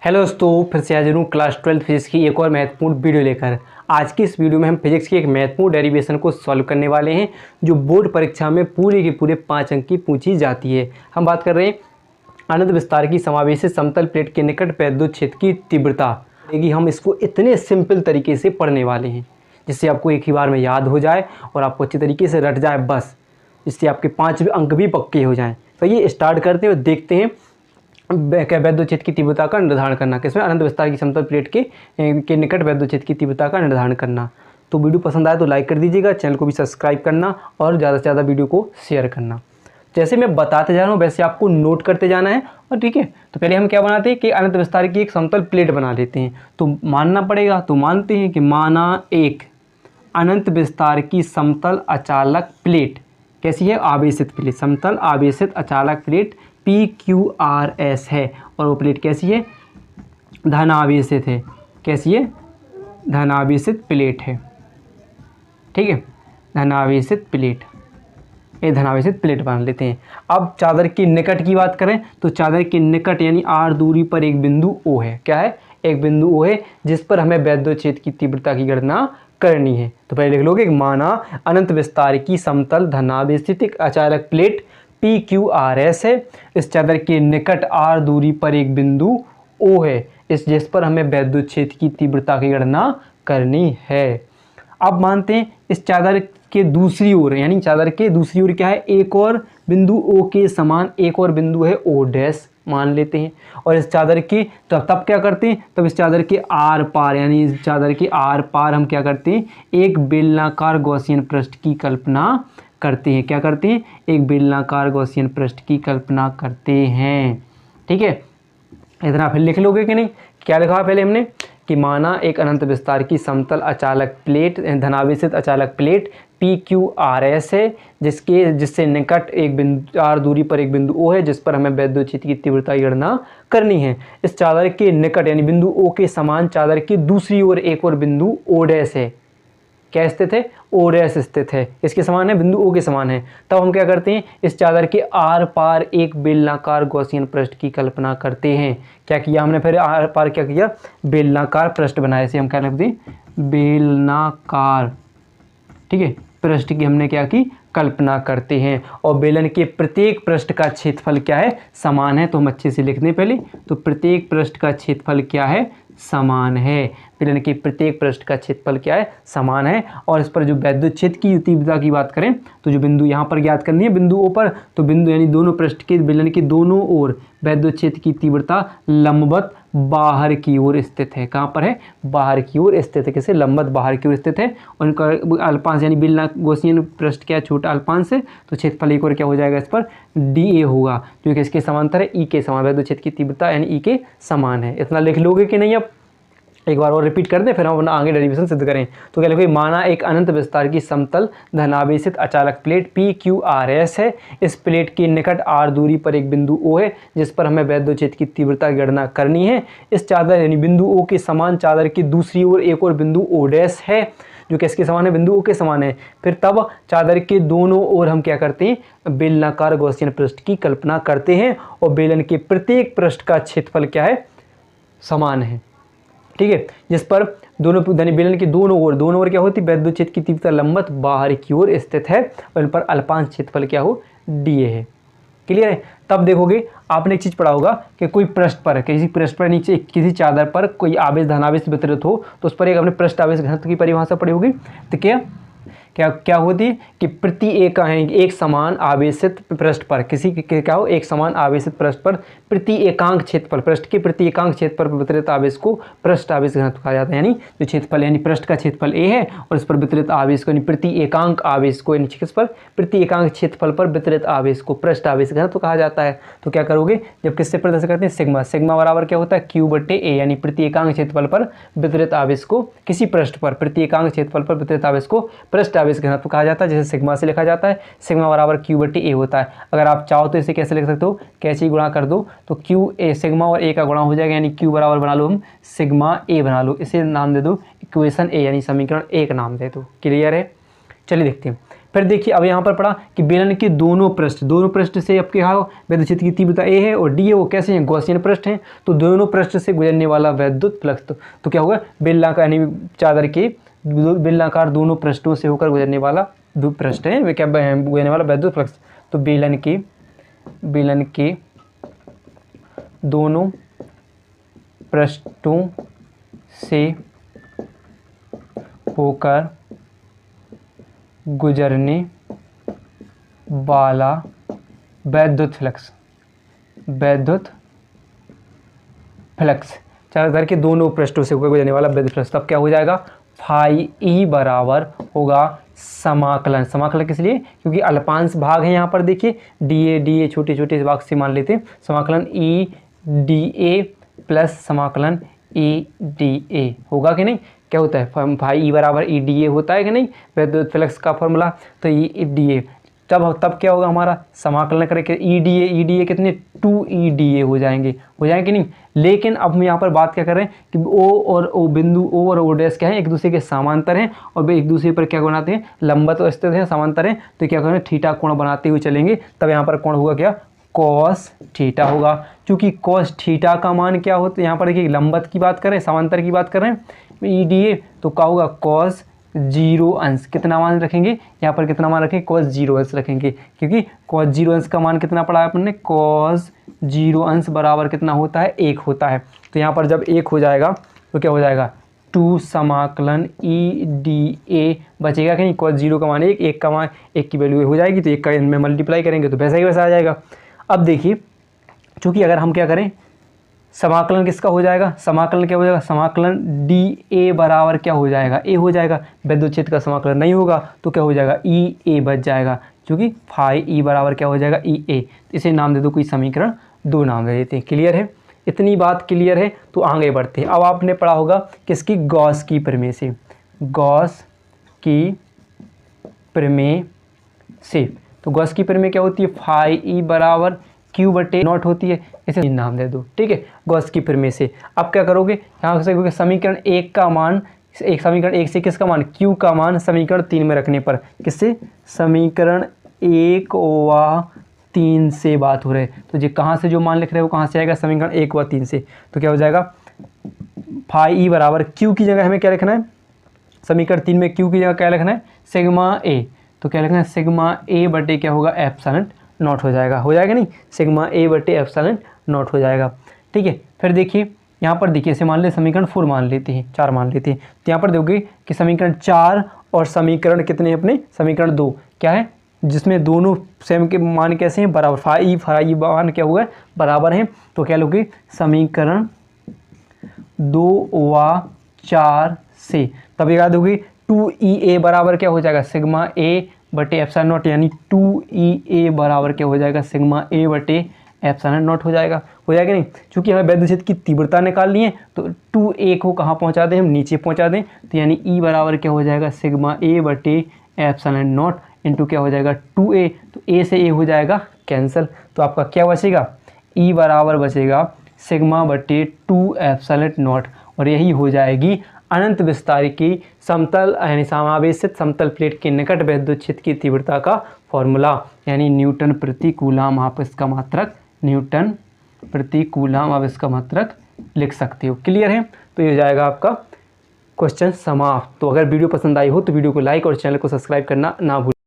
Hello दोस्तों, फिर से हाजिर हूँ क्लास 12 फिजिक्स की एक और महत्वपूर्ण वीडियो लेकर। आज की इस वीडियो में हम फिजिक्स की एक महत्वपूर्ण डेरिवेशन को सॉल्व करने वाले हैं जो बोर्ड परीक्षा में पूरे के पूरे 5 अंक की पूछी जाती है। हम बात कर रहे हैं अनंत विस्तार की समावेशित समतल प्लेट के निकट वैद्युत क्षेत्र की तीव्रता। देखिए, हम इसको इतने सिंपल तरीके से पढ़ने वाले हैं जिससे आपको एक ही बार में याद हो जाए और आपको अच्छी तरीके से रट जाए, बस इससे आपके 5 अंक भी पक्के हो जाएँ। तो ये स्टार्ट करते हैं और देखते हैं वैद्युत क्षेत्र की तीव्रता का निर्धारण करना। किसमें? अनंत विस्तार की समतल प्लेट के निकट वैद्युत क्षेत्र की तीव्रता का निर्धारण करना। तो वीडियो पसंद आए तो लाइक कर दीजिएगा, चैनल को भी सब्सक्राइब करना और ज़्यादा से ज़्यादा वीडियो को शेयर करना। जैसे मैं बताते जा रहा हूँ वैसे आपको नोट करते जाना है। और ठीक है, तो पहले हम क्या बनाते हैं कि अनंत विस्तार की एक समतल प्लेट बना लेते हैं। तो मानना पड़ेगा, तो मानते हैं कि माना एक अनंत विस्तार की समतल अचालक प्लेट कैसी है? आवेशित प्लेट, समतल आवेशित अचालक प्लेट PQRS है। और वो प्लेट कैसी है? धन आवेशित है। कैसी है? धन आवेशित प्लेट है। ठीक है, धन आवेशित प्लेट, ये धन आवेशित प्लेट बना लेते हैं। अब चादर के निकट की बात करें तो चादर के निकट यानी R दूरी पर एक बिंदु O है। क्या है? एक बिंदु O है जिस पर हमें वैद्युत क्षेत्र की तीव्रता की गणना करनी है। तो पहले लिख लोगे माना अनंत विस्तार की समतल धन आवेशित अचालक प्लेट PQRS है। इस चादर के निकट R दूरी पर एक बिंदु O है जिस पर हमें वैद्युत क्षेत्र की तीव्रता की गणना करनी है। अब मानते हैं इस चादर के दूसरी ओर यानी चादर के दूसरी ओर क्या है? एक और बिंदु O के समान एक और बिंदु है O' मान लेते हैं। और इस चादर के तब क्या करते हैं? तब इस चादर के आर पार यानी इस चादर के आर पार हम क्या करते हैं? एक बेलनाकार गॉसियन पृष्ठ की कल्पना करते हैं। क्या करते हैं? एक बेलनाकार गॉसियन पृष्ठ की कल्पना करते हैं। ठीक है, इतना फिर लिख लोगे कि नहीं? क्या लिखा पहले हमने कि माना एक अनंत विस्तार की समतल अचालक प्लेट धनावेशित अचालक प्लेट PQRS है जिससे निकट एक बिंदु R दूरी पर एक बिंदु O है जिस पर हमें वैद्युत क्षेत्र की तीव्रता की गणना करनी है। इस चादर के निकट यानी बिंदु O के समान चादर की दूसरी ओर एक और बिंदु O' है। क्या स्थित है? O' स्थित है। इसके समान है, बिंदु O के समान है। तब हम क्या करते हैं? इस चादर के आर पार एक बेलनाकार गॉसियन पृष्ठ की कल्पना करते हैं। क्या किया हमने? फिर आर पार क्या किया? बेलनाकार पृष्ठ बनाए। इसे हम क्या लिखते हैं? बेलनाकार। ठीक है, पृष्ठ की हमने क्या की? कल्पना करते हैं। और बेलन के प्रत्येक पृष्ठ का क्षेत्रफल क्या है? समान है। तो हम अच्छे से लिखते हैं पहले। तो प्रत्येक पृष्ठ का क्षेत्रफल क्या है? समान है। बेलन के प्रत्येक पृष्ठ का क्षेत्रफल क्या है? समान है। और इस पर जो वैद्युत क्षेत्र की तीव्रता की बात करें तो जो बिंदु यहाँ पर ज्ञात करनी है बिंदु O पर, तो बिंदु यानी दोनों पृष्ठ के बेलन के दोनों ओर वैद्युत क्षेत्र की तीव्रता लंबवत बाहर की ओर स्थित है। कहाँ पर है? बाहर की ओर स्थित है। कैसे? लंबवत बाहर की ओर स्थित है। और इनका अल्पांश यानी गॉसियन पृष्ठ क्या है? छोटा अल्पांश है। तो क्षेत्रफल एक और क्या हो जाएगा? इस पर DA होगा जो कि इसके समांतर है, E के समान। वैद्युत क्षेत्र की तीव्रता यानी E के समान है। इतना लिख लोगे कि नहीं? अब एक बार और रिपीट कर दें फिर हम अपना आगे डेरिवेशन सिद्ध करें। तो क्या लिखोगे? माना एक अनंत विस्तार की समतल धनावेशित अचालक प्लेट PQRS है। इस प्लेट के निकट R दूरी पर एक बिंदु O है जिस पर हमें वैद्युत क्षेत्र की तीव्रता की गणना करनी है। इस चादर यानी बिंदु O के समान चादर की दूसरी ओर एक और बिंदु O' है जो किसके समान है? बिंदु O के समान है। फिर तब चादर के दोनों ओर हम क्या करते हैं? बेलनाकार गॉसियन पृष्ठ की कल्पना करते हैं। और बेलन के प्रत्येक पृष्ठ का क्षेत्रफल क्या है? समान है। ठीक है, जिस पर दोनों बेलन के दोनों ओर क्या होती? वैद्युत क्षेत्र की तीव्रता लंबवत बाहर की ओर स्थित है। और इन पर अल्पांश क्षेत्रफल क्या हो? DA है। क्लियर है? तब देखोगे आपने एक चीज़ पढ़ा होगा कि कोई पृष्ठ पर, किसी पृष्ठ पर नीचे किसी चादर पर कोई आवेश धनावेश वितरित हो तो उस पर एक अपने पृष्ठ आवेश घनत्व की परिभाषा पड़ी होगी। तो क्या होती है कि प्रति एक समान आवेशित पृष्ठ पर किसी के क्या हो? एक समान आवेशित पृष्ठ पर प्रति एकांक क्षेत्रफल, पृष्ठ के प्रति एकांक क्षेत्रफल पर वितरित आवेश को पृष्ठ आवेश घनत्व कहा जाता है। यानी जो क्षेत्रफल यानी पृष्ठ का क्षेत्रफल A है और इस पर वितरित आवेश को यानी प्रति एकांक आवेश को किस पर? प्रति एकांक क्षेत्रफल पर वितरित आवेश को पृष्ठ आवेश घनत्व कहा जाता है। तो क्या करोगे? जब किससे प्रदर्शित करते हैं? सिग्मा। सिग्मा बराबर क्या होता है? Q/A यानी प्रति एकांक क्षेत्रफल पर वितरित आवेश को किसी पृष्ठ पर प्रति एकांक क्षेत्रफल पर वितरित आवेश को पृष्ठ आवेश घनत्व कहा जाता है, जिसे सिग्मा से लिखा जाता है। सिग्मा बराबर Q/A होता है। अगर आप चाहो तो इसे कैसे लिख सकते हो? कैसे गुणा कर दो तो QA सिग्मा और A का गुणा हो जाएगा यानी Q बराबर बना लो हम सिग्मा A बना लो। इसे नाम दे दो इक्वेशन A यानी समीकरण 1 नाम दे दो। क्लियर है? चलिए देखते हैं। फिर देखिए अब यहाँ पर पढ़ा कि बेलन के दोनों पृष्ठ से आपके यहाँ विद्युत क्षेत्र की तीव्रता ए है और डी है, वो कैसे हैं, गॉसियन पृष्ठ हैं। तो दोनों पृष्ठ से गुजरने वाला विद्युत फ्लक्स तो क्या होगा, बेलनाकार यानी चादर के बेलनाकार दोनों पृष्ठों से होकर गुजरने वाला पृष्ठ है वे क्या गुजरने वाला विद्युत फ्लक्स। तो बेलन के दोनों पृष्ठों से होकर गुजरने वाला विद्युत फ्लक्स चादर के दोनों पृष्ठों से होकर गुजरने वाला विद्युत फ्लक्स। तब क्या हो जाएगा, फाई ई बराबर होगा समाकलन किस लिए, क्योंकि अल्पांश भाग है यहाँ पर देखिए डी ए छोटे छोटे भाग से मान लेते हैं, समाकलन ई डी ए प्लस समाकलन ई डी ए होगा कि नहीं, क्या होता है, फाई ई बराबर ई डी ए होता है कि नहीं विद्युत फ्लक्स का फॉर्मूला। तो ई डी ए तब क्या होगा हमारा, समाकलन करके ई डी ए कितने 2 ई डी ए हो जाएंगे कि नहीं। लेकिन अब हम यहाँ पर बात क्या कर रहे हैं कि ओ बिंदु ओ और ओ डैश क्या है, एक दूसरे के समांतर हैं और वे एक दूसरे पर क्या बनाते हैं, लंबवत स्थित हैं, समांतर हैं। तो क्या करें, थीटा कोण बनाते हुए चलेंगे, तब यहाँ पर कोण होगा क्या, कॉस थीटा होगा। क्योंकि कॉस थीटा का मान क्या होता है, यहाँ पर देखिए लंबवत की बात करें, समांतर की बात कर रहे हैं ई डी ए, तो क्या होगा कॉस 0 अंश, कितना मान रखेंगे यहाँ पर, कितना मान रखेंगे, cos 0 अंश रखेंगे, क्योंकि cos 0 अंश का मान कितना पढ़ा है अपन ने, cos 0 अंश बराबर कितना होता है, 1 होता है। तो यहाँ पर जब 1 हो जाएगा तो क्या हो जाएगा, 2 समाकलन ई डी ए बचेगा कि नहीं, cos 0 का मान 1 का मान 1 की वैल्यू हो जाएगी, तो 1 का इनमें मल्टीप्लाई करेंगे तो वैसा ही वैसा आ जाएगा। अब देखिए चूँकि अगर हम क्या करें, समाकलन किसका हो जाएगा, समाकलन क्या हो जाएगा, समाकलन डी ए बराबर क्या हो जाएगा, ए हो जाएगा। विद्युत क्षेत्र का समाकलन नहीं होगा तो क्या हो जाएगा, ई ए बच जाएगा, क्योंकि फाई ई बराबर क्या हो जाएगा, ई ए। इसे नाम दे दो, कोई समीकरण 2 नाम दे देते हैं। क्लियर है, इतनी बात क्लियर है तो आगे बढ़ते हैं। अब आपने पढ़ा होगा किसकी, गॉस की प्रमेय से, गॉस की प्रमेय से। तो गॉस की प्रमेय क्या होती है, फाई ई बराबर क्यू बटे नॉट होती है, इसे नाम दे दो, ठीक है, गॉस की प्रमेय से। अब क्या करोगे, यहाँ से क्योंकि समीकरण 1 का मान, समीकरण 1 से किसका मान, क्यू का मान समीकरण 3 में रखने पर, किससे, समीकरण 1 व 3 से बात हो रही है, तो जो कहाँ से जो मान लिख रहे हो कहाँ से आएगा, समीकरण 1 व 3 से। तो क्या हो जाएगा, फाई ई बराबर क्यू की जगह हमें क्या लिखना है, समीकरण 3 में क्यू की जगह क्या लिखना है, सिग्मा ए। तो क्या लिखना है, सिग्मा ए बटे क्या होगा, एप्सिलॉन नॉट हो जाएगा नहीं, सिग्मा ए बटे एप्सिलॉन नॉट हो जाएगा, ठीक है। फिर देखिए यहाँ पर देखिए, इसे मान ले समीकरण 4 मान लेते हैं, 4 मान लेते हैं। तो यहाँ पर देखोगे कि समीकरण 4 और समीकरण कितने अपने, समीकरण 2 क्या है, जिसमें दोनों सेम के मान कैसे हैं, बराबर, फाई मान क्या हुआ, बराबर हैं। तो क्या लोगे, समीकरण 2 व 4 से, तब याद होगी 2 ई ए बराबर क्या हो जाएगा, सिग्मा ए बटे एप्सिलॉन नॉट, यानी 2 ई ए बराबर क्या हो जाएगा, सिग्मा ए बटे एप्सिलॉन नॉट हो जाएगा नहीं। चूंकि हमें विद्युत क्षेत्र की तीव्रता निकालनी है तो 2 ए को कहाँ पहुँचा दें, हम नीचे पहुँचा दें। तो यानी ई बराबर क्या हो जाएगा, सिग्मा ए बटे एप्सिलॉन नॉट इंटू क्या हो जाएगा 2a। तो a से a हो जाएगा कैंसिल, तो आपका क्या बचेगा, e बराबर बचेगा सिग्मा बटे 2 एप्सिलॉन नॉट, और यही हो जाएगी अनंत विस्तार की समतल यानी समावेशित समतल प्लेट के निकट विद्युत क्षेत्र की तीव्रता का फॉर्मूला, यानी न्यूटन प्रति कूलम आप इसका मात्रक, न्यूटन प्रति कूलम आप इसका मात्रक लिख सकते हो। क्लियर है, तो ये हो जाएगा आपका क्वेश्चन समाप्त। तो अगर वीडियो पसंद आई हो तो वीडियो को लाइक और चैनल को सब्सक्राइब करना ना भूलें।